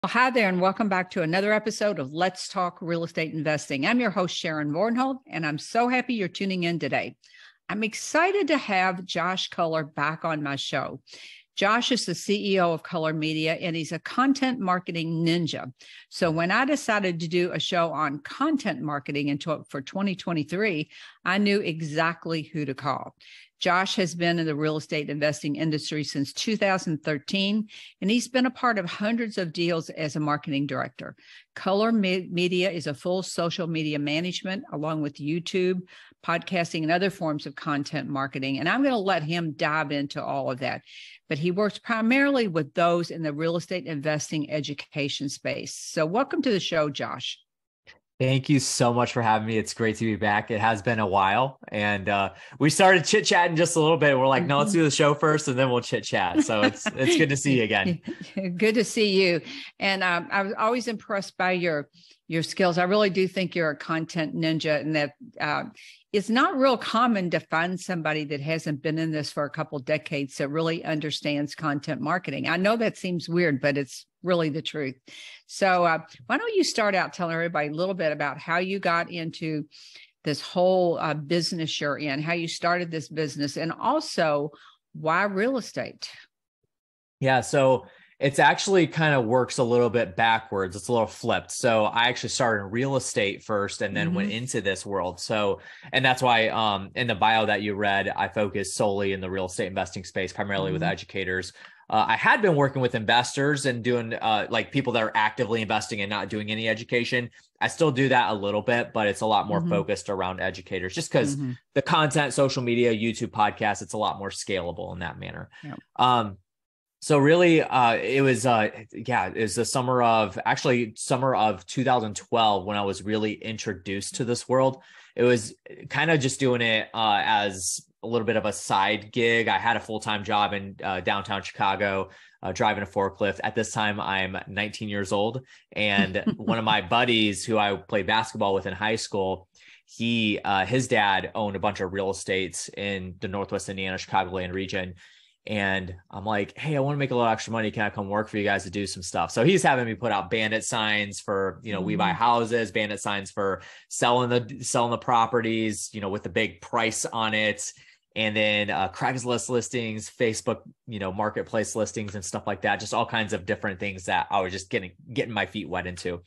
Well, hi there, and welcome back to another episode of Let's Talk Real Estate Investing. I'm your host, Sharon Vornholt, and I'm so happy you're tuning in today. I'm excited to have Josh Culler back on my show. Josh is the CEO of Culler Media, and he's a content marketing ninja. So when I decided to do a show on content marketing for 2023, I knew exactly who to call. Josh has been in the real estate investing industry since 2013, and he's been a part of hundreds of deals as a marketing director. Culler Media is a full social media management, along with YouTube, podcasting, and other forms of content marketing. And I'm going to let him dive into all of that. But he works primarily with those in the real estate investing education space. So welcome to the show, Josh. Thank you so much for having me. It's great to be back. It has been a while, and we started chit-chatting just a little bit. We're like, no, let's do the show first, and then we'll chit-chat. So it's good to see you again. Good to see you. And I was always impressed by your skills. I really do think you're a content ninja, and that it's not real common to find somebody that hasn't been in this for a couple of decades that really understands content marketing. I know that seems weird, but it's really the truth. So why don't you start out telling everybody a little bit about how you got into this whole business you're in, how you started this business, and also why real estate? Yeah, so it's actually kind of works a little bit backwards. It's a little flipped. So I actually started in real estate first and then went into this world. So, and that's why in the bio that you read, I focus solely in the real estate investing space, primarily with educators. I had been working with investors and doing like people that are actively investing and not doing any education. I still do that a little bit, but it's a lot more focused around educators just because the content, social media, YouTube, podcasts, it's a lot more scalable in that manner. Yep. So really, it was the summer of 2012 when I was really introduced to this world. It was kind of just doing it as a little bit of a side gig. I had a full-time job in downtown Chicago, driving a forklift. At this time, I'm 19 years old. And one of my buddies who I played basketball with in high school, his dad owned a bunch of real estates in the Northwest Indiana, Chicagoland region. And I'm like, hey, I want to make a little extra money. Can I come work for you guys to do some stuff? So he's having me put out bandit signs for, we buy houses, bandit signs for selling the properties, with the big price on it. And then Craigslist listings, Facebook, marketplace listings and stuff like that. Just all kinds of different things that I was just getting my feet wet into.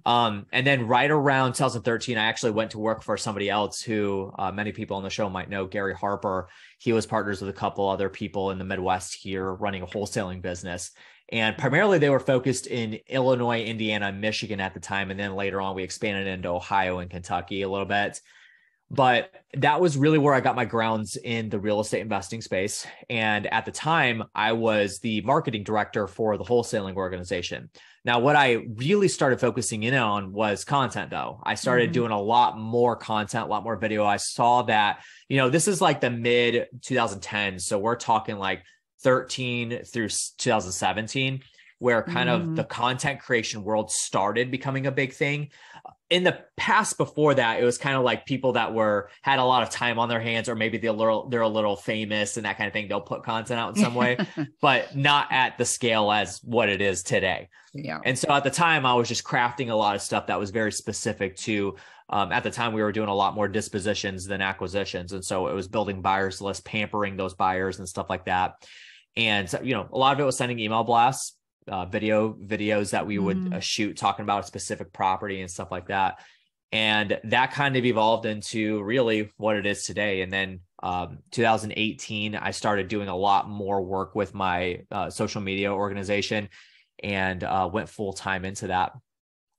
And then right around 2013, I actually went to work for somebody else who many people on the show might know, Gary Harper. He was partners with a couple other people in the Midwest here running a wholesaling business. And primarily they were focused in Illinois, Indiana, Michigan at the time. And then later on, we expanded into Ohio and Kentucky a little bit. But that was really where I got my grounds in the real estate investing space. And at the time, I was the marketing director for the wholesaling organization. Now, what I really started focusing in on was content, though. I started doing a lot more content, a lot more video. I saw that, this is like the mid 2010s. So we're talking like 13 through 2017, where kind of the content creation world started becoming a big thing. In the past before that, it was kind of like people that had a lot of time on their hands, or maybe they're a little famous and that kind of thing. They'll put content out in some way, but not at the scale as what it is today. Yeah. And so at the time, I was just crafting a lot of stuff that was very specific to, at the time, we were doing a lot more dispositions than acquisitions. And so it was building buyers lists, pampering those buyers and stuff like that. And, a lot of it was sending email blasts. Videos that we would shoot talking about a specific property and stuff like that. And that kind of evolved into really what it is today. And then 2018, I started doing a lot more work with my social media organization and went full time into that.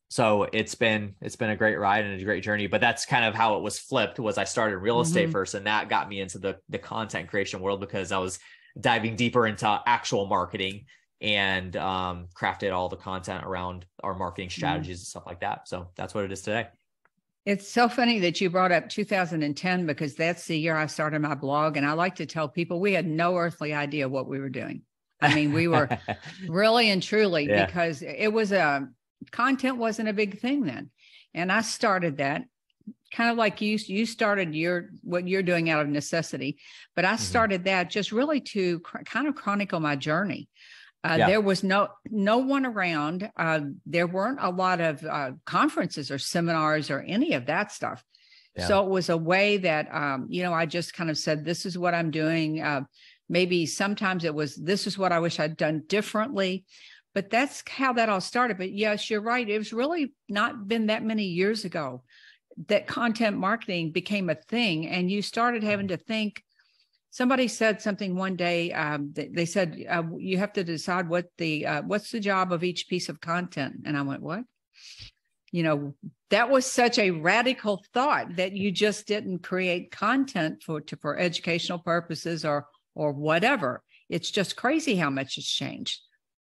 So it's been a great ride and a great journey, but that's kind of how it was flipped. Was I started real estate first, and that got me into the content creation world because I was diving deeper into actual marketing and crafted all the content around our marketing strategies and stuff like that. So that's what it is today. It's so funny that you brought up 2010 because that's the year I started my blog. And I like to tell people we had no earthly idea what we were doing. I mean, we were really and truly because it was content wasn't a big thing then. And I started that kind of like you started what you're doing out of necessity, but I started that just really to kind of chronicle my journey. There was no one around. There weren't a lot of conferences or seminars or any of that stuff. Yeah. So it was a way that, I just kind of said, this is what I'm doing. Maybe sometimes it was, this is what I wish I'd done differently. But that's how that all started. But yes, you're right. It was really not been that many years ago that content marketing became a thing. And you started having to think. Somebody said something one day. They said, you have to decide what's the job of each piece of content. And I went, what? That was such a radical thought, that you just didn't create content for educational purposes or whatever. It's just crazy how much it's changed.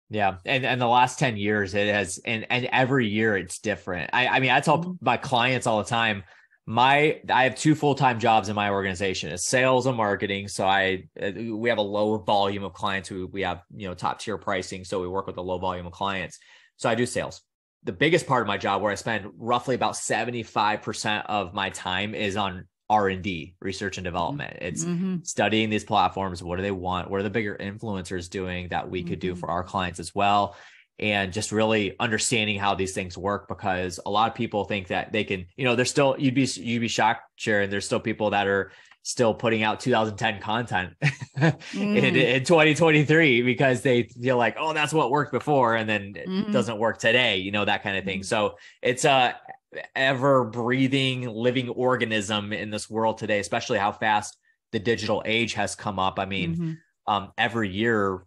Yeah. And the last 10 years it has, and every year it's different. I mean, I tell my clients all the time, I have 2 full-time jobs in my organization. It's sales and marketing. So we have a low volume of clients who we have, top tier pricing. So we work with a low volume of clients. So I do sales. The biggest part of my job, where I spend roughly about 75% of my time, is on R&D, research and development. It's studying these platforms. What do they want? What are the bigger influencers doing that we could do for our clients as well? And just really understanding how these things work, because a lot of people think that they can, there's still, you'd be shocked, Sharon, there's still people that are still putting out 2010 content in 2023 because they feel like, oh, that's what worked before. And then it doesn't work today, that kind of thing. So it's a ever breathing, living organism in this world today, especially how fast the digital age has come up. I mean, every year,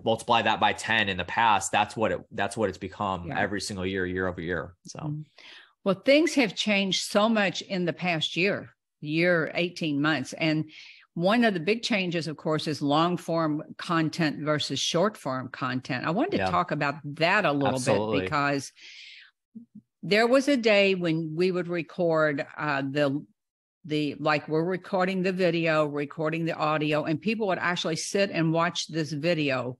multiply that by 10 in the past, that's what it's become every single year over year. So, well, things have changed so much in the past year, 18 months. And one of the big changes, of course, is long form content versus short form content. I wanted to talk about that a little bit, because there was a day when we would record like we're recording the video, recording the audio, and people would actually sit and watch this video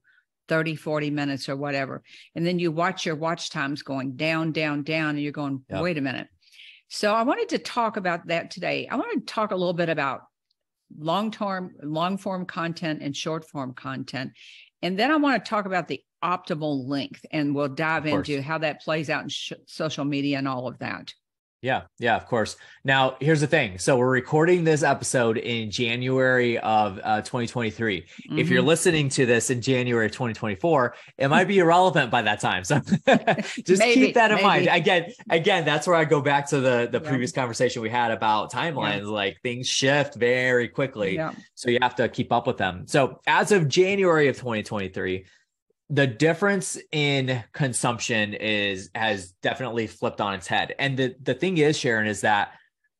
30, 40 minutes or whatever. And then you watch your watch times going down, down, down, and you're going, wait a minute. So I wanted to talk about that today. I wanted to talk a little bit about long form content and short form content. And then I want to talk about the optimal length, and we'll dive into how that plays out in social media and all of that. Yeah, of course. Now, here's the thing. So we're recording this episode in January of 2023. If you're listening to this in January of 2024, it might be irrelevant by that time. So just keep that in mind. Again, that's where I go back to the previous conversation we had about timelines. Like, things shift very quickly. So you have to keep up with them. So as of January of 2023, the difference in consumption has definitely flipped on its head. And the thing is, Sharon, is that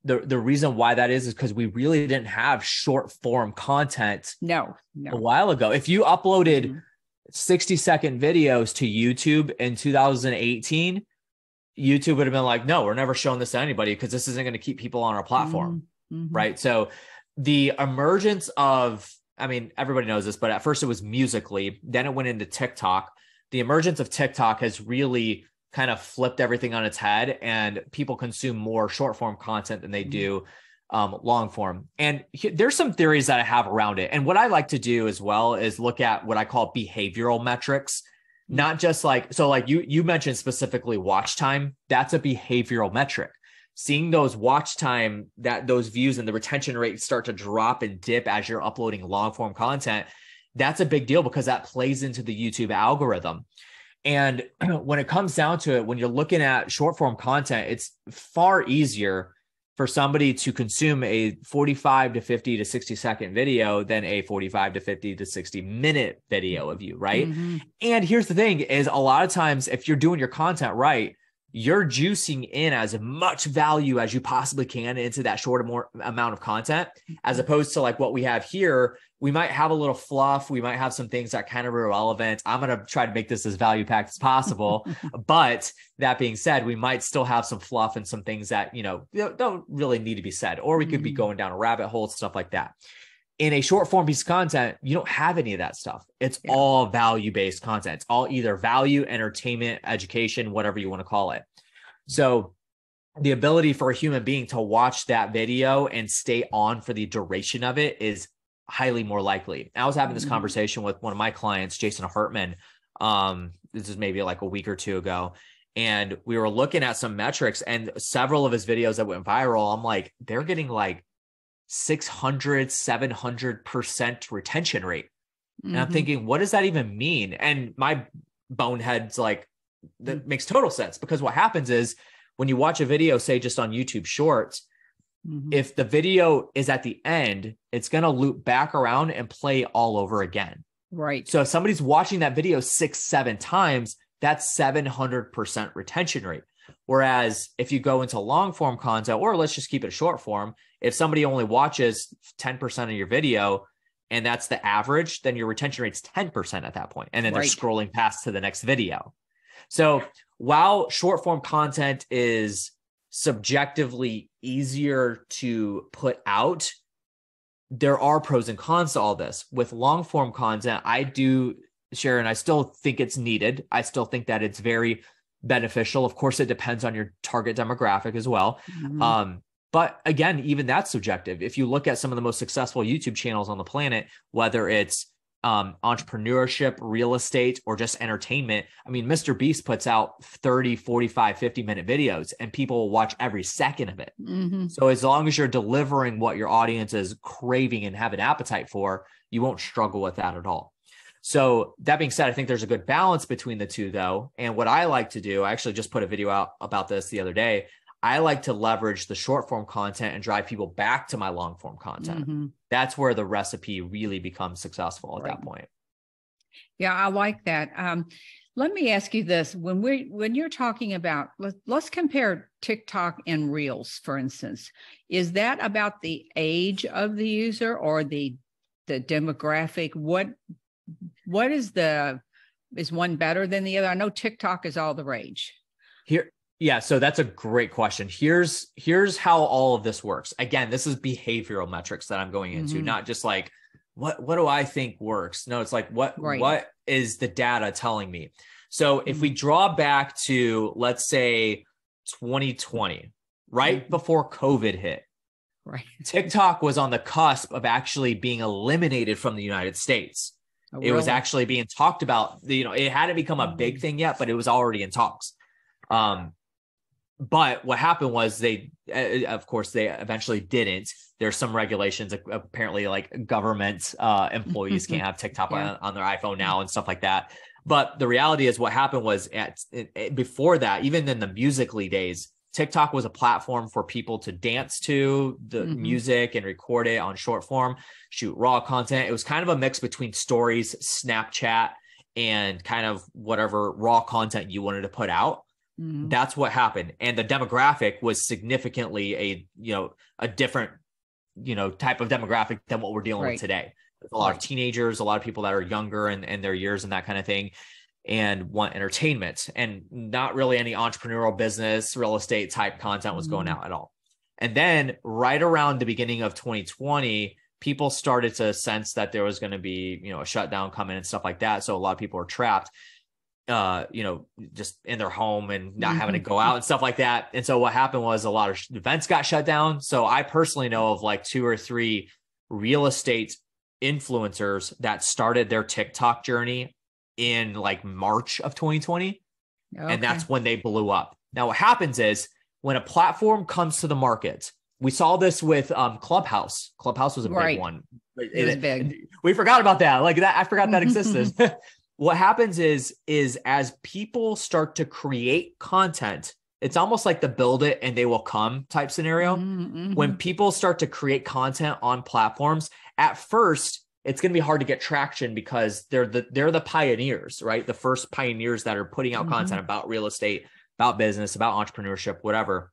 the reason why that is because we really didn't have short form content a while ago. If you uploaded 60-second videos to YouTube in 2018, YouTube would have been like, no, we're never showing this to anybody because this isn't going to keep people on our platform. Right. So the emergence of, I mean, everybody knows this, but at first it was Musical.ly, then it went into TikTok. The emergence of TikTok has really kind of flipped everything on its head, and people consume more short form content than they do long form. And there's some theories that I have around it. And what I like to do as well is look at what I call behavioral metrics, not just like, so like you mentioned specifically watch time. That's a behavioral metric. Seeing those watch time, those views and the retention rate start to drop and dip as you're uploading long form content, that's a big deal because that plays into the YouTube algorithm. And when it comes down to it, when you're looking at short form content, it's far easier for somebody to consume a 45 to 50 to 60 second video than a 45 to 50 to 60 minute video of you, right? And here's the thing is, a lot of times if you're doing your content right, you're juicing in as much value as you possibly can into that short amount of content, as opposed to like what we have here. We might have a little fluff. We might have some things that kind of are irrelevant. I'm going to try to make this as value packed as possible. But that being said, we might still have some fluff and some things that, don't really need to be said, or we could be going down a rabbit hole, stuff like that. In a short form piece of content, you don't have any of that stuff. It's all value-based content. It's all either value, entertainment, education, whatever you want to call it. So the ability for a human being to watch that video and stay on for the duration of it is highly more likely. I was having this conversation with one of my clients, Jason Hartman. This is maybe like a week or two ago. And we were looking at some metrics, and several of his videos that went viral, I'm like, they're getting like 600, 700% retention rate. And I'm thinking, what does that even mean? And my bonehead's like, that makes total sense, because what happens is when you watch a video, say just on YouTube Shorts, if the video is at the end, it's going to loop back around and play all over again. Right. So if somebody's watching that video 6-7 times, that's 700% retention rate. Whereas if you go into long form content, or let's just keep it short form, if somebody only watches 10% of your video and that's the average, then your retention rate's 10% at that point. And then they're scrolling past to the next video. So while short form content is subjectively easier to put out, there are pros and cons to all this. With long form content, Sharon, I still think it's needed. I still think that it's very beneficial. Of course, it depends on your target demographic as well. But again, even that's subjective. If you look at some of the most successful YouTube channels on the planet, whether it's entrepreneurship, real estate, or just entertainment. I mean, Mr. Beast puts out 30, 45, 50-minute videos, and people will watch every second of it. So as long as you're delivering what your audience is craving and have an appetite for, you won't struggle with that at all. So that being said, I think there's a good balance between the two, though. And what I like to do, I actually just put a video out about this the other day. I like to leverage the short form content and drive people back to my long form content. That's where the recipe really becomes successful at that point. Yeah, I like that. Let me ask you this. When you're talking about, let's compare TikTok and Reels, for instance. Is that about the age of the user or the demographic? What is one better than the other? I know TikTok is all the rage. Yeah, so that's a great question. Here's how all of this works. Again, this is behavioral metrics that I'm going into, not just like what do I think works? No, it's like what is the data telling me? So if we draw back to, let's say 2020, right before COVID hit, TikTok was on the cusp of actually being eliminated from the United States. It was actually being talked about. It hadn't become a big thing yet, but it was already in talks. But what happened was they eventually didn't. There's some regulations, apparently, like government employees can't have TikTok on their iPhone now and stuff like that. But the reality is what happened was before that, even in the Musical.ly days, TikTok was a platform for people to dance to the music and record it on short form, shoot raw content. It was kind of a mix between stories, Snapchat, and kind of whatever raw content you wanted to put out. That's what happened. And the demographic was significantly a different, type of demographic than what we're dealing with today. There's a lot of teenagers, a lot of people that are younger in their years and that kind of thing, and want entertainment, and not really any entrepreneurial business, real estate type content was going out at all. And then right around the beginning of 2020, people started to sense that there was going to be, a shutdown coming and stuff like that. So a lot of people are trapped, just in their home and not having to go out and stuff like that. And so what happened was a lot of events got shut down. So I personally know of like 2 or 3 real estate influencers that started their TikTok journey in like March of 2020. And that's when they blew up. Now what happens is when a platform comes to the market, we saw this with Clubhouse. Clubhouse was a big one. It was big. We forgot about that. Like that, I forgot that existed. What happens is as people start to create content, it's almost like the build it and they will come type scenario. When people start to create content on platforms, at first, it's going to be hard to get traction because they're the pioneers, right? The first pioneers that are putting out content about real estate, about business, about entrepreneurship, whatever.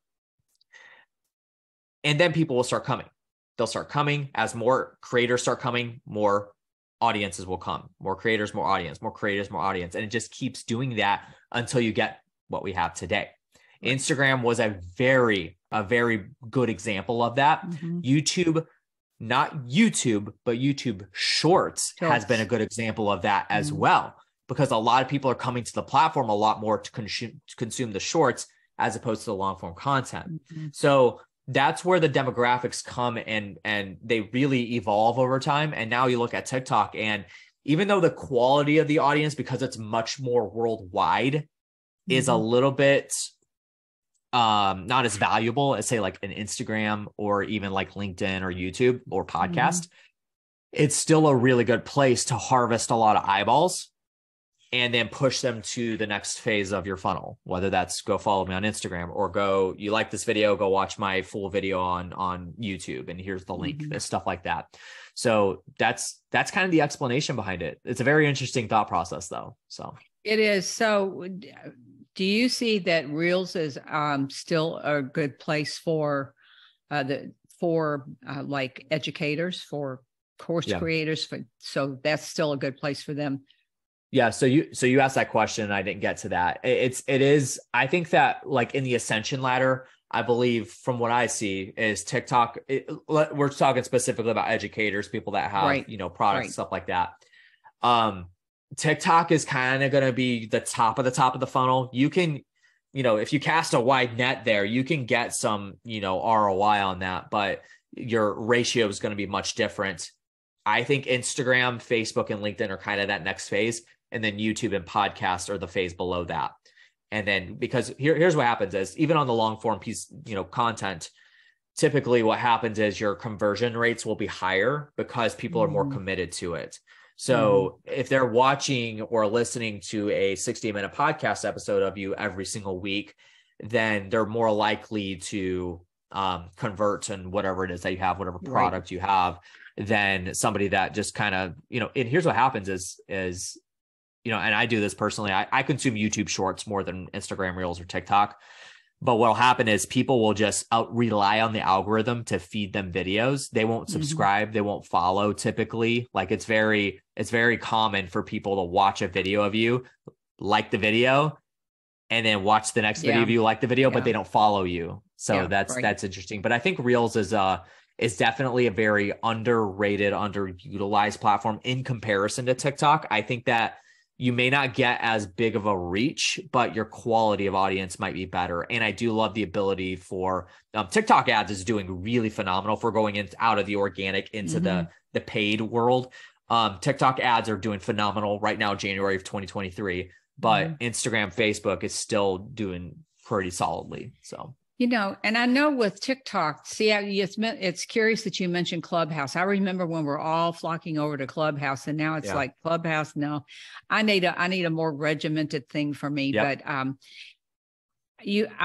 And then people will start coming. They'll start coming as more creators start coming, more audiences will come, more creators, more audience, more creators, more audience. And it just keeps doing that until you get what we have today. Instagram was a very good example of that. YouTube, not YouTube, but YouTube Shorts has been a good example of that as well, because a lot of people are coming to the platform a lot more to consume the shorts as opposed to the long form content. So that's where the demographics come and they really evolve over time. And now you look at TikTok, and even though the quality of the audience, because it's much more worldwide, is a little bit not as valuable as say like an Instagram or even like LinkedIn or YouTube or podcast, it's still a really good place to harvest a lot of eyeballs and then push them to the next phase of your funnel, whether that's go follow me on Instagram or go, you like this video, go watch my full video on YouTube. And here's the link, stuff like that. So that's kind of the explanation behind it. It's a very interesting thought process though. So it is. So do you see that Reels is still a good place for like educators, for course creators? So that's still a good place for them. Yeah. So you asked that question and I didn't get to that. It is, I think that like in the ascension ladder, I believe from what I see is TikTok, we're talking specifically about educators, people that have, products, stuff like that. TikTok is kind of going to be the top of the funnel. You can, if you cast a wide net there, you can get some, ROI on that, but your ratio is going to be much different. I think Instagram, Facebook, and LinkedIn are kind of that next phase. And then YouTube and podcast are the phase below that. And then because here's what happens is even on the long form piece, content, typically what happens is your conversion rates will be higher because people are more committed to it. So if they're watching or listening to a 60-minute podcast episode of you every single week, then they're more likely to convert to whatever it is that you have, whatever product you have, than somebody that just kind of, and here's what happens is, and I do this personally. I consume YouTube shorts more than Instagram Reels or TikTok. But what'll happen is people will just rely on the algorithm to feed them videos. They won't subscribe. They won't follow typically. Like it's very common for people to watch a video of you, like the video, and then watch the next video of you, like the video, but they don't follow you. So that's interesting. But I think Reels is definitely a very underrated, underutilized platform in comparison to TikTok. I think that you may not get as big of a reach, but your quality of audience might be better. And I do love the ability for TikTok ads is doing really phenomenal for going out of the organic into the paid world. TikTok ads are doing phenomenal right now, January of 2023, but Instagram, Facebook is still doing pretty solidly. So. And I know with TikTok, it's curious that you mentioned Clubhouse. I remember when we're all flocking over to Clubhouse, and now it's like Clubhouse. No, I need a more regimented thing for me. But I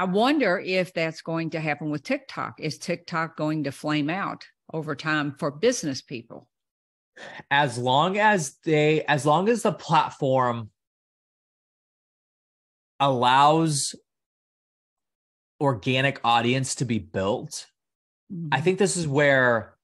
wonder if that's going to happen with TikTok. Is TikTok going to flame out over time for business people? As long as the platform allows organic audience to be built. I think this is where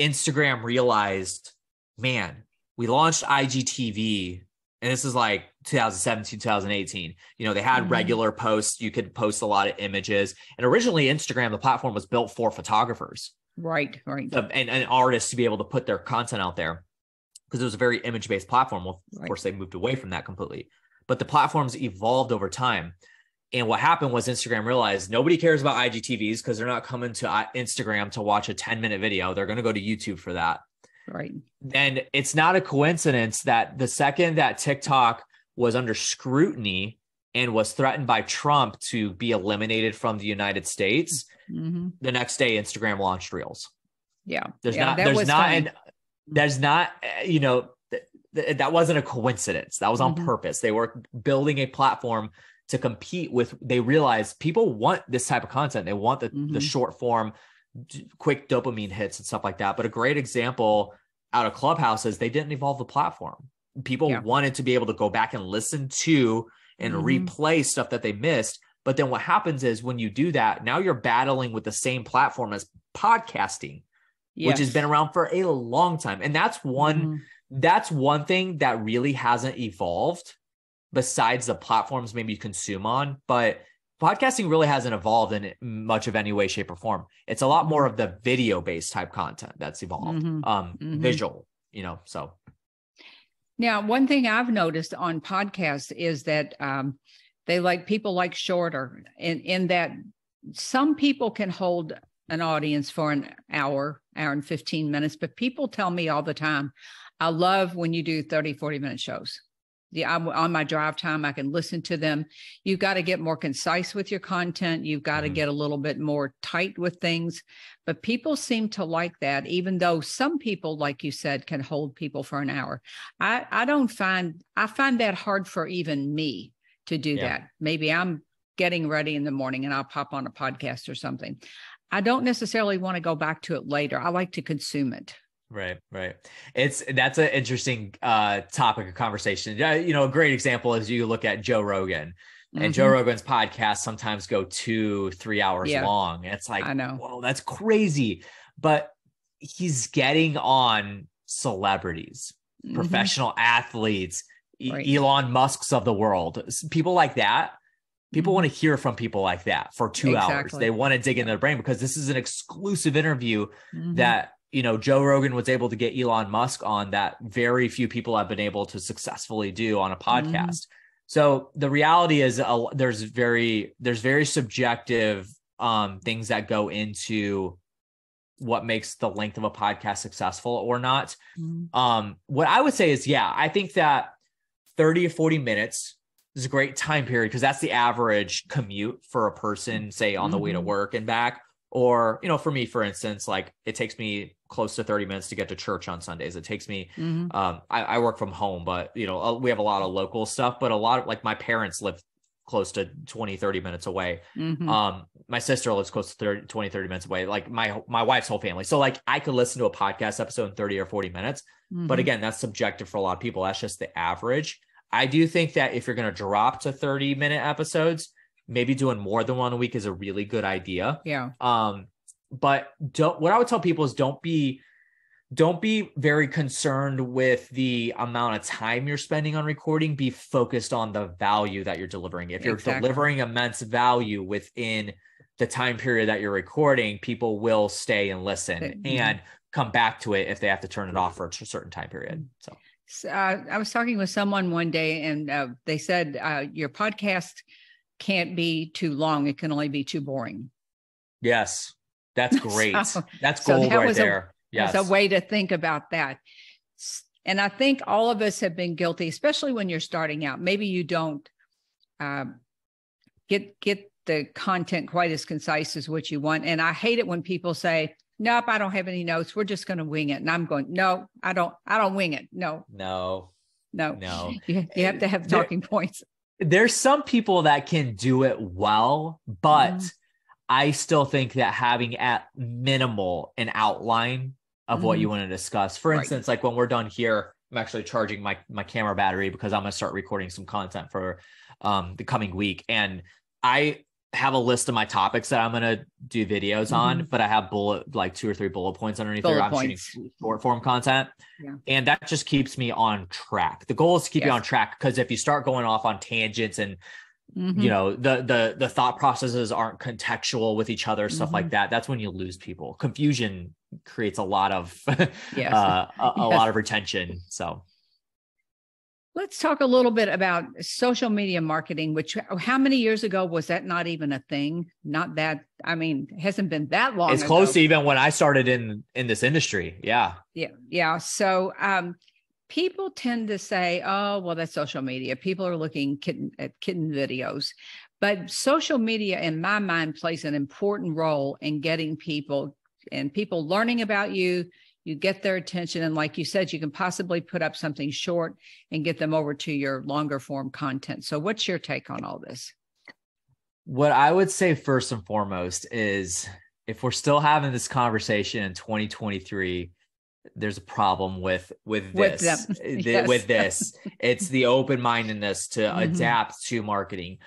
Instagram realized, man, we launched IGTV, and this is like 2017, 2018. They had regular posts. You could post a lot of images. And originally Instagram, the platform was built for photographers. Right. And artists to be able to put their content out there because it was a very image-based platform. Well, of course, they moved away from that completely. But the platforms evolved over time. And what happened was Instagram realized nobody cares about IGTVs because they're not coming to Instagram to watch a 10-minute video. They're going to go to YouTube for that. Right. And it's not a coincidence that the second that TikTok was under scrutiny and was threatened by Trump to be eliminated from the United States, the next day Instagram launched Reels. Yeah. That wasn't a coincidence. That was on purpose. They were building a platform to compete with. They realized people want this type of content. They want the short form, quick dopamine hits and stuff like that. But a great example out of Clubhouse is they didn't evolve the platform. People wanted to be able to go back and listen to and replay stuff that they missed. But then what happens is when you do that, now you're battling with the same platform as podcasting, which has been around for a long time. And that's one thing that really hasn't evolved besides the platforms maybe you consume on. But podcasting really hasn't evolved in much of any way, shape, or form. It's a lot more of the video-based type content that's evolved, visual, so. Now, one thing I've noticed on podcasts is that people like shorter in that some people can hold an audience for an hour and 15 minutes, but people tell me all the time, I love when you do 30, 40-minute shows. I'm on my drive time, I can listen to them. You've got to get more concise with your content. You've got to get a little bit more tight with things, but people seem to like that, even though some people, like you said, can hold people for an hour. I find that hard for even me to do that. Maybe I'm getting ready in the morning and I'll pop on a podcast or something. I don't necessarily want to go back to it later. I like to consume it. Right. That's an interesting topic of conversation. A great example is you look at Joe Rogan, and Joe Rogan's podcasts sometimes go 2-3 hours long. It's like, I know, whoa, that's crazy. But he's getting on celebrities, professional athletes, Elon Musk's of the world, people like that. People want to hear from people like that for 2 hours. They want to dig into their brain because this is an exclusive interview that, Joe Rogan was able to get Elon Musk on that very few people have been able to successfully do on a podcast. So the reality is there's very subjective things that go into what makes the length of a podcast successful or not. What I would say is, I think that 30 or 40 minutes is a great time period because that's the average commute for a person, say on the way to work and back. Or, for me, for instance, like it takes me close to 30 minutes to get to church on Sundays. It takes me, I work from home, but, we have a lot of local stuff, but a lot of like my parents live close to 20, 30 minutes away. My sister lives close to 20, 30 minutes away. Like my wife's whole family. So like I could listen to a podcast episode in 30 or 40 minutes. But again, that's subjective for a lot of people. That's just the average. I do think that if you're going to drop to 30-minute episodes, maybe doing more than one a week is a really good idea. But what I would tell people is don't be very concerned with the amount of time you're spending on recording. Be focused on the value that you're delivering. If you're delivering immense value within the time period that you're recording, people will stay and listen and come back to it if they have to turn it off for a certain time period. So I was talking with someone one day and they said, your podcast can't be too long. It can only be too boring. Yes. That's great. That's gold right there. Yes. That's a way to think about that. And I think all of us have been guilty, especially when you're starting out. Maybe you don't get the content quite as concise as what you want. And I hate it when people say, nope, I don't have any notes. We're just going to wing it. And I'm going, no, I don't wing it. No. You have to have talking points. There's some people that can do it well, but I still think that having at minimal an outline of what you want to discuss. For instance, like when we're done here, I'm actually charging my camera battery because I'm going to start recording some content for the coming week. And I have a list of my topics that I'm going to do videos on, but I have 2 or 3 bullet points underneath there. I'm shooting short form content. And that just keeps me on track. The goal is to keep you on track, because if you start going off on tangents and the thought processes aren't contextual with each other, stuff like that, that's when you lose people. Confusion creates a lot of lot of retention. So let's talk a little bit about social media marketing, which how many years ago was that not even a thing? Not that, it hasn't been that long. It's close to even when I started in this industry. Yeah. So people tend to say, oh, well, that's social media. People are looking at kitten videos. But social media, in my mind, plays an important role in getting people learning about you. You get their attention. And like you said, you can possibly put up something short and get them over to your longer form content. So what's your take on all this? What I would say first and foremost is, if we're still having this conversation in 2023, there's a problem with this. With this. It's the open-mindedness to adapt to marketing.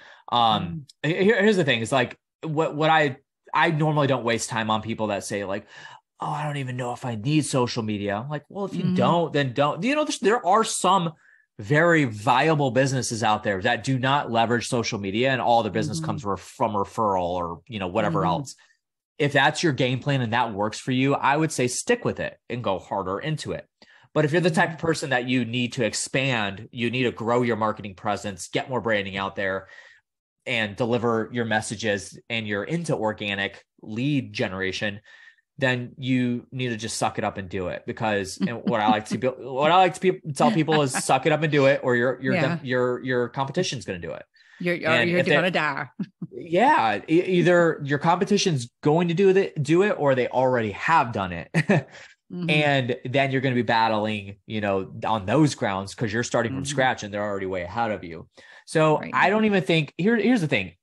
Here's the thing. It's like what I normally don't waste time on people that say like, oh, I don't even know if I need social media. I'm like, well, if you don't, then don't. There are some very viable businesses out there that do not leverage social media, and all the business comes from referral or, whatever else. If that's your game plan and that works for you, I would say stick with it and go harder into it. But if you're the type of person that you need to expand, you need to grow your marketing presence, get more branding out there, and deliver your messages and you're into organic lead generation, then you need to just suck it up and do it. Because and what I like to tell people is suck it up and do it, or your competition's going to do it. You're going to die. Yeah. Either your competition's going to do it, or they already have done it. And then you're going to be battling, on those grounds, because you're starting from scratch and they're already way ahead of you. So I don't even think here's the thing.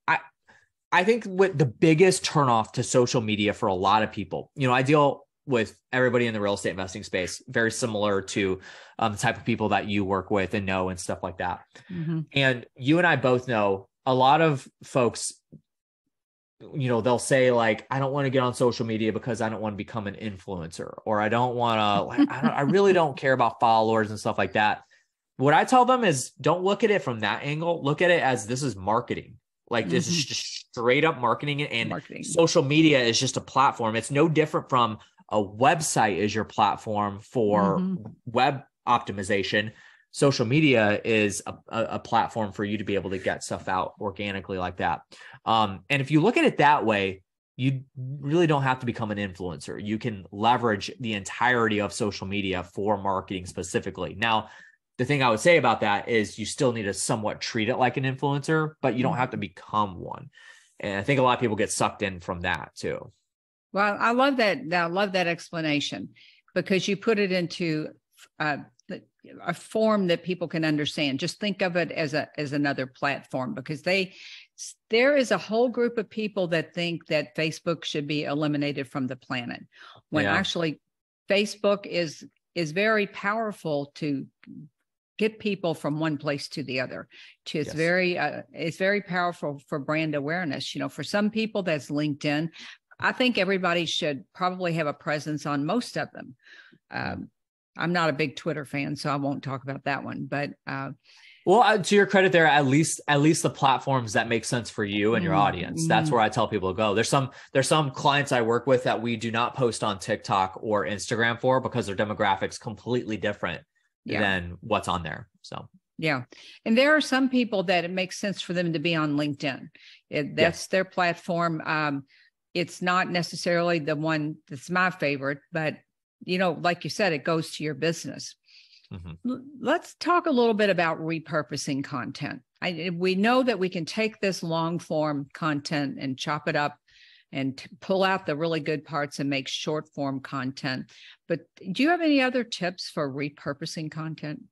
I think what the biggest turnoff to social media for a lot of people, I deal with everybody in the real estate investing space, very similar to the type of people that you work with and know and stuff like that. And you and I both know a lot of folks, they'll say like, I don't want to get on social media because I don't want to become an influencer, or I don't want to, I really don't care about followers and stuff like that. What I tell them is, don't look at it from that angle. Look at it as this is marketing. Like this is just straight up marketing, and social media is just a platform. It's no different from a website is your platform for web optimization. Social media is a platform for you to be able to get stuff out organically like that. And if you look at it that way, you really don't have to become an influencer. You can leverage the entirety of social media for marketing specifically. Now, the thing I would say about that is you still need to somewhat treat it like an influencer, but you don't have to become one. And I think a lot of people get sucked in from that too. Well, I love that. I love that explanation, because you put it into a form that people can understand. Just think of it as another platform, because there is a whole group of people that think that Facebook should be eliminated from the planet, when actually Facebook is very powerful to get people from one place to the other. It's very powerful for brand awareness. For some people that's LinkedIn. I think everybody should probably have a presence on most of them. I'm not a big Twitter fan, so I won't talk about that one, but well, to your credit there, at least the platforms that make sense for you and your audience. That's where I tell people to go. There's some clients I work with that we do not post on TikTok or Instagram for, because their demographics completely different than what's on there. So yeah. And there are some people that it makes sense for them to be on LinkedIn. That's their platform. It's not necessarily the one that's my favorite, but like you said, it goes to your business. Let's talk a little bit about repurposing content. We know that we can take this long form content and chop it up and pull out the really good parts and make short form content. But do you have any other tips for repurposing content?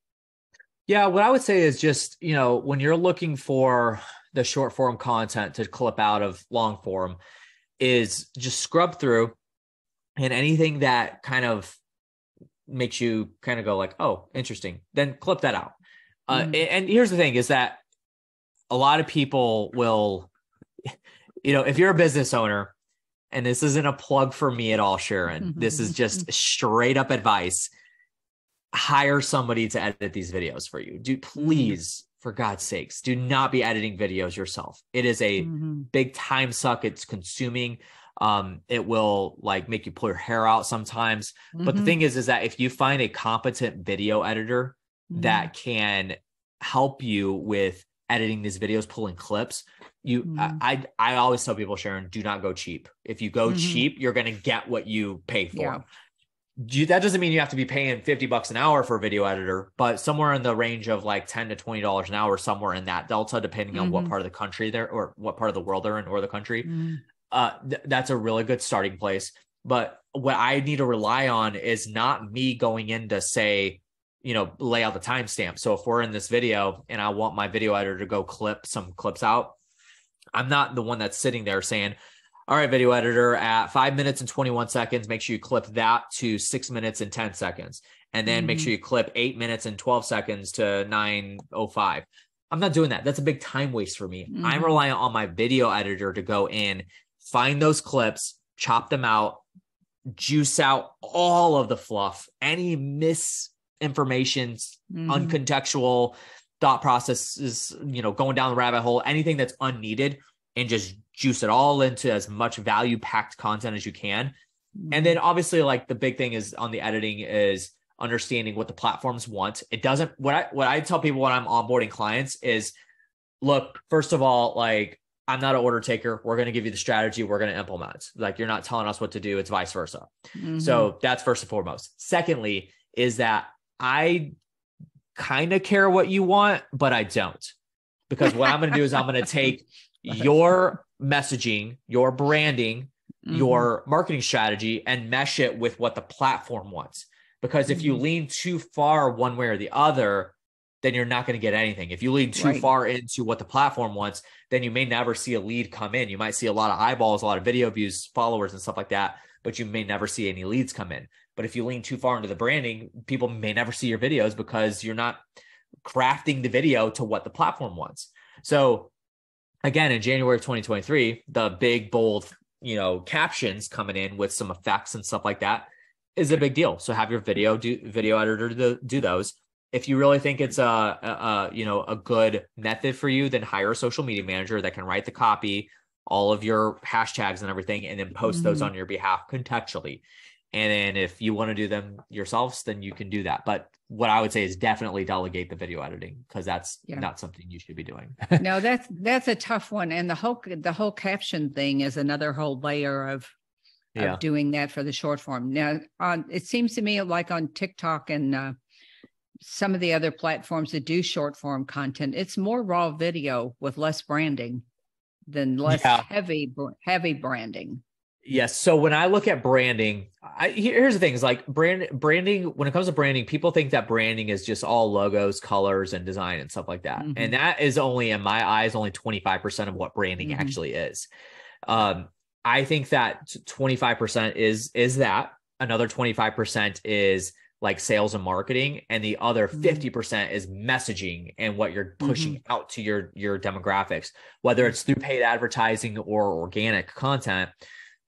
Yeah, what I would say is just, when you're looking for the short form content to clip out of long form, is just scrub through, and anything that kind of makes you kind of go like, oh, interesting, then clip that out. And here's the thing is that a lot of people will, if you're a business owner, and this isn't a plug for me at all, Sharon, this is just straight up advice. Hire somebody to edit these videos for you. Please, for God's sakes, do not be editing videos yourself. It is a big time suck. It's consuming. It will make you pull your hair out sometimes. But the thing is that if you find a competent video editor that can help you with editing these videos, pulling clips, I always tell people, Sharon, do not go cheap. If you go cheap, you're going to get what you pay for. That doesn't mean you have to be paying $50 an hour for a video editor, but somewhere in the range of like $10 to $20 an hour, somewhere in that delta, depending on what part of the country they're, or what part of the world they're in, or the country. That's a really good starting place. But what I need to rely on is not me going in to say, lay out the timestamp. So if we're in this video and I want my video editor to go clip some clips out, I'm not the one that's sitting there saying, all right, video editor, at 5 minutes and 21 seconds, make sure you clip that to 6 minutes and 10 seconds. And then make sure you clip 8 minutes and 12 seconds to 9:05. I'm not doing that. That's a big time waste for me. I'm relying on my video editor to go in, find those clips, chop them out, juice out all of the fluff, any misinformation, uncontextual thought processes, going down the rabbit hole, anything that's unneeded, and just juice it all into as much value packed content as you can. And then obviously the big thing is on the editing is understanding what the platforms want. It doesn't, what I tell people when I'm onboarding clients is look, first of all, like, I'm not an order taker. We're going to give you the strategy. We're going to implement. Like, you're not telling us what to do. It's vice versa. So that's first and foremost. Secondly, is that I kind of care what you want, but I don't. Because what I'm going to do is I'm going to take your messaging, your branding, your marketing strategy, and mesh it with what the platform wants. Because if you lean too far one way or the other, then you're not going to get anything. If you lean too far into what the platform wants, then you may never see a lead come in. You might see a lot of eyeballs, a lot of video views, followers, and stuff like that, but you may never see any leads come in. But if you lean too far into the branding, people may never see your videos because you're not crafting the video to what the platform wants. So again, in January of 2023, the big, bold, captions coming in with some effects and stuff like that is a big deal. So have your video editor do those. If you really think it's a good method for you, then hire a social media manager that can write the copy, all of your hashtags and everything, and then post those on your behalf contextually. And then if you want to do them yourselves, then you can do that. But what I would say is definitely delegate the video editing, because that's not something you should be doing. No, that's a tough one. And the whole caption thing is another whole layer of doing that for the short form. Now, it seems to me like on TikTok and some of the other platforms that do short form content, it's more raw video with less branding than less heavy branding. Yes. So when I look at branding, here's the thing: is like branding. When it comes to branding, people think that branding is just all logos, colors, and design and stuff like that. And that is only, in my eyes, only 25% of what branding actually is. I think that 25% is that. Another 25% is like sales and marketing, and the other 50% is messaging and what you're pushing out to your demographics, whether it's through paid advertising or organic content.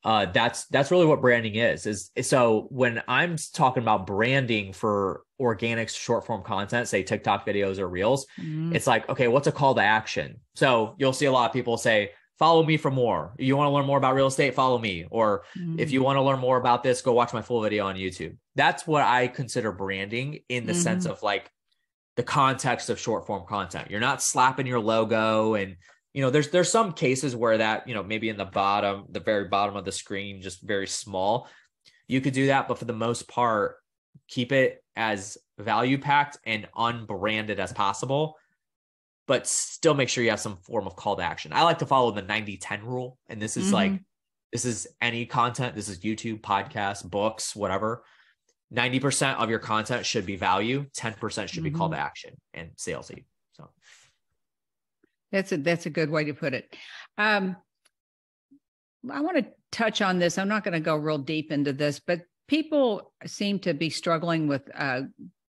That's really what branding is. So when I'm talking about branding for organic short form content, say TikTok videos or reels, it's like, okay, what's a call to action? So you'll see a lot of people say, follow me for more. You want to learn more about real estate? Follow me. Or if you want to learn more about this, go watch my full video on YouTube. That's what I consider branding in the sense of like the context of short form content. You're not slapping your logo, and there's some cases where that, maybe in the very bottom of the screen, just very small, you could do that. But for the most part, keep it as value packed and unbranded as possible, but still make sure you have some form of call to action. I like to follow the 90-10 rule. And this is this is any content. This is YouTube, podcasts, books, whatever. 90% of your content should be value. 10% should be call to action and salesy. So that's a good way to put it. I want to touch on this. I'm not going to go real deep into this, but people seem to be struggling with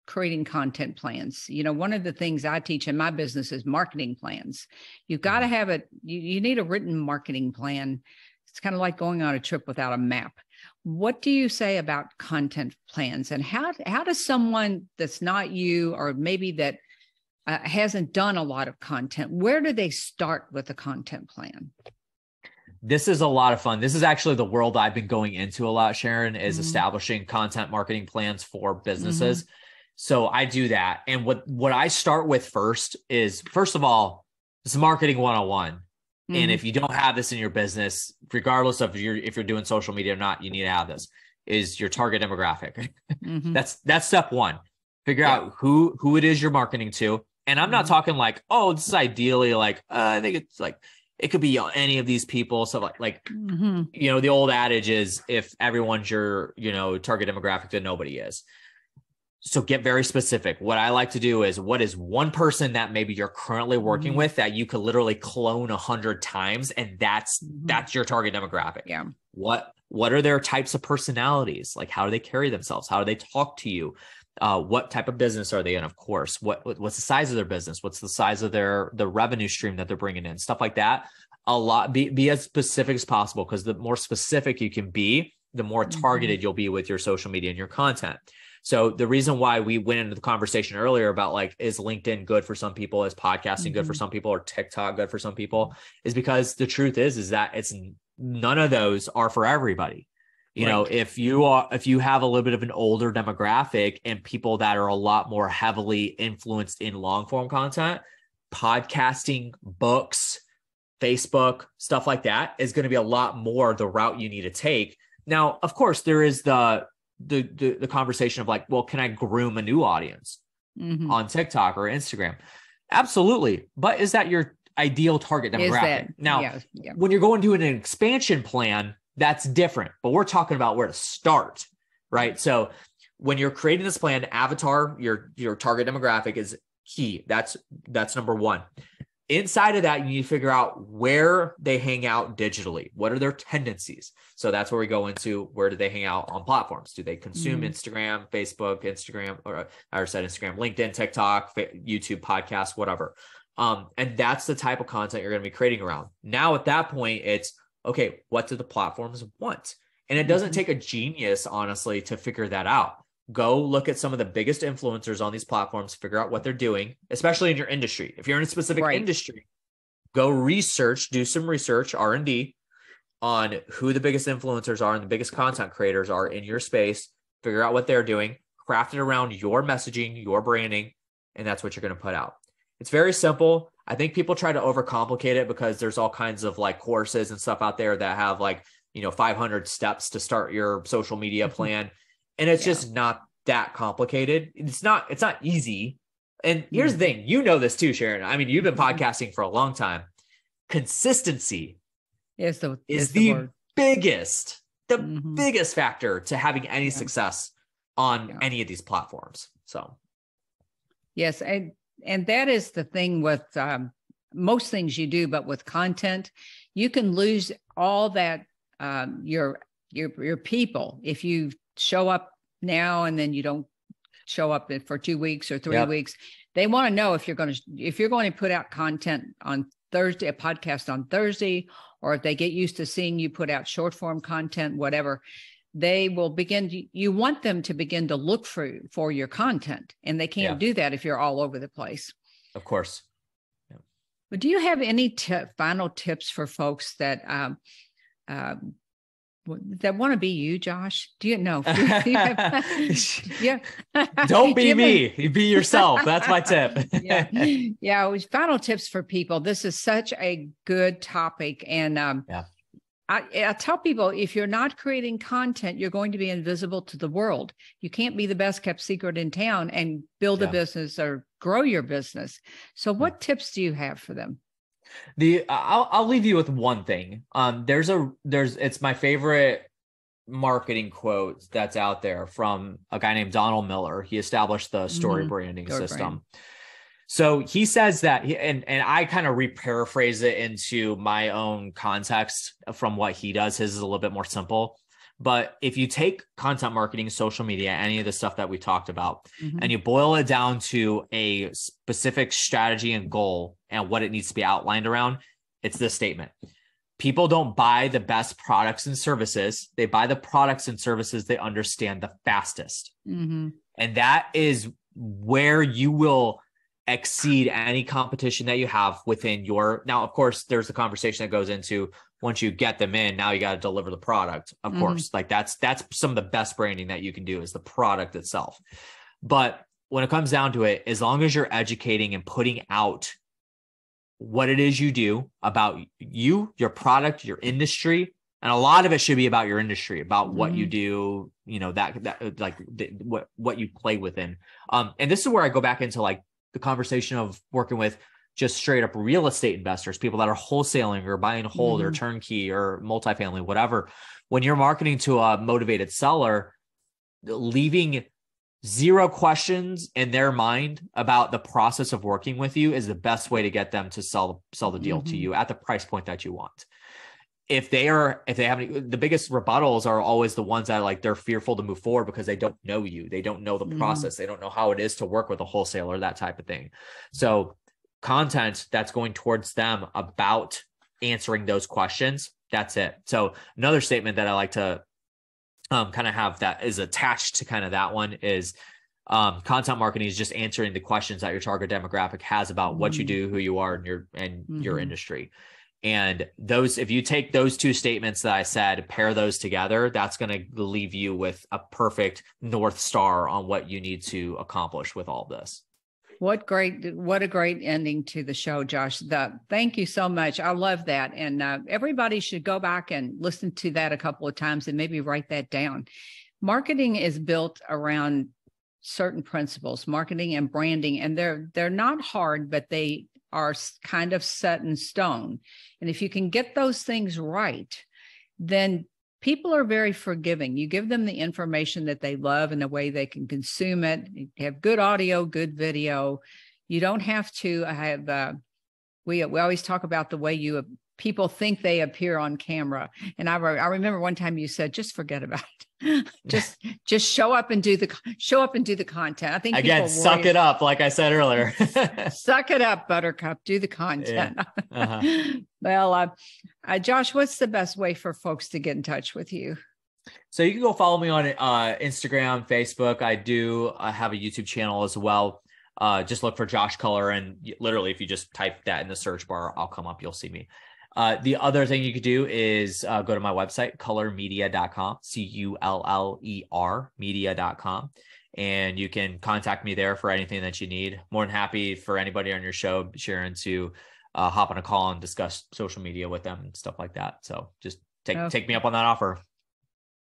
creating content plans. One of the things I teach in my business is marketing plans. You've got to have you need a written marketing plan. It's kind of like going on a trip without a map. What do you say about content plans, and how does someone that's not you, or maybe that hasn't done a lot of content, where do they start with a content plan? This is a lot of fun. This is actually the world I've been going into a lot, Sharon, is establishing content marketing plans for businesses. So I do that. And what I start with first of all, this is marketing 101. And if you don't have this in your business, regardless of if you're doing social media or not, you need to have this, is your target demographic. That's step one. Figure out who it is you're marketing to. And I'm not talking like, oh, this is ideally like, I think it's like, it could be any of these people. So like the old adage is, if everyone's your, target demographic, then nobody is. So get very specific. What I like to do is, what is one person that maybe you're currently working with that you could literally clone 100 times, and that's your target demographic. Yeah. What are their types of personalities? Like, how do they carry themselves? How do they talk to you? What type of business are they in? Of course, what's the size of their business? What's the size of the revenue stream that they're bringing in? Stuff like that. Be as specific as possible, because the more specific you can be, the more targeted you'll be with your social media and your content. So the reason why we went into the conversation earlier about like, is LinkedIn good for some people? Is podcasting good for some people? Or TikTok good for some people? Is because the truth is that it's none of those are for everybody. If you have a little bit of an older demographic and people that are a lot more heavily influenced in long form content, podcasting, books, Facebook, stuff like that is going to be a lot more the route you need to take. Now, of course, there is the conversation of like, well, can I groom a new audience on TikTok or Instagram? Absolutely. But is that your ideal target demographic? Now, when you're going to an expansion plan, that's different, but we're talking about where to start, right? So when you're creating this plan, avatar, your target demographic is key. That's number one. Inside of that, you need to figure out where they hang out digitally. What are their tendencies? So that's where we go into, where do they hang out on platforms? Do they consume Instagram, Facebook, LinkedIn, TikTok, YouTube, podcasts, whatever. And that's the type of content you're going to be creating around. Now, at that point, it's, okay, what do the platforms want? And it doesn't take a genius, honestly, to figure that out. Go look at some of the biggest influencers on these platforms, figure out what they're doing, especially in your industry. If you're in a specific industry, go research, do some research, R&D on who the biggest influencers are and the biggest content creators are in your space, figure out what they're doing, craft it around your messaging, your branding, and that's what you're going to put out. It's very simple. I think people try to overcomplicate it because there's all kinds of like courses and stuff out there that have like, 500 steps to start your social media plan. And it's just not that complicated. It's not easy. And here's the thing, this too, Sharon. I mean, you've been podcasting for a long time. Consistency is the biggest factor to having any success on any of these platforms. So, yes. And that is the thing with most things you do, but with content, you can lose all that, your people. If you show up now and then you don't show up for 2 weeks or 3 weeks, they want to know if you're going to put out content on Thursday, a podcast on Thursday, or if they get used to seeing you put out short form content, whatever, they will you want them to begin to look for your content, and they can't do that if you're all over the place. Of course. Yeah. But do you have any final tips for folks that want to be you, Josh? Do you know? Don't be me. Be yourself. That's my tip. Final tips for people. This is such a good topic. And I tell people, if you're not creating content, you're going to be invisible to the world. You can't be the best kept secret in town and build a business or grow your business. So what tips do you have for them? I'll leave you with one thing. It's my favorite marketing quote that's out there from a guy named Donald Miller. He established the story branding system. So he says that, and I kind of reparaphrase it into my own context from what he does. His is a little bit more simple. But if you take content marketing, social media, any of the stuff that we talked about, and you boil it down to a specific strategy and goal and what it needs to be outlined around, it's this statement. People don't buy the best products and services. They buy the products and services they understand the fastest. And that is where you will exceed any competition that you have within now, of course, there's a conversation that goes into once you get them in, now you got to deliver the product, of course. Like that's some of the best branding that you can do is the product itself. But when it comes down to it, as long as you're educating and putting out what it is you do about you, your product, your industry, and a lot of it should be about your industry, about what you do, what you play within. And this is where I go back into like the conversation of working with just straight up real estate investors, people that are wholesaling or buying hold or turnkey or multifamily, whatever. When you're marketing to a motivated seller, leaving zero questions in their mind about the process of working with you is the best way to get them to sell the deal to you at the price point that you want. If they have the biggest rebuttals are always the ones that like they're fearful to move forward because they don't know you. They don't know the process. They don't know how it is to work with a wholesaler, that type of thing. So content that's going towards them about answering those questions, that's it. So another statement that I like to kind of have that is attached to kind of that one is content marketing is just answering the questions that your target demographic has about what you do, who you are, and your industry. And those, if you take those two statements that I said, pair those together, that's going to leave you with a perfect North Star on what you need to accomplish with all this. What a great ending to the show, Josh. Thank you so much. I love that. And everybody should go back and listen to that a couple of times and maybe write that down. Marketing is built around certain principles, marketing and branding, and they're not hard, but they are kind of set in stone. And if you can get those things right, then people are very forgiving. You give them the information that they love and the way they can consume it. You have good audio, good video. You don't have to have, we always talk about the way people think they appear on camera. And I remember one time you said, just forget about it. just show up and do the content. I think again, suck it up. Like I said earlier, suck it up, Buttercup, do the content. Yeah. Uh-huh. Well, Josh, what's the best way for folks to get in touch with you? So you can go follow me on Instagram, Facebook. I have a YouTube channel as well. Just look for Josh Culler, and literally if you just type that in the search bar, I'll come up, you'll see me. The other thing you could do is go to my website, cullermedia.com, CULLER media.com. And you can contact me there for anything that you need. More than happy for anybody on your show, Sharon, to hop on a call and discuss social media with them and stuff like that. So just take me up on that offer.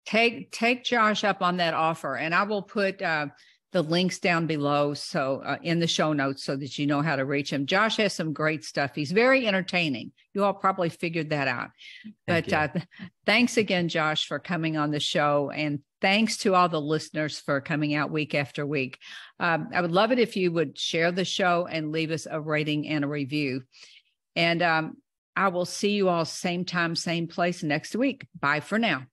Take Josh up on that offer. And I will put the links down below, so in the show notes, so that you know how to reach him. Josh has some great stuff. He's very entertaining. You all probably figured that out. But thanks again, Josh, for coming on the show. And thanks to all the listeners for coming out week after week. I would love it if you would share the show and leave us a rating and a review. And I will see you all same time, same place next week. Bye for now.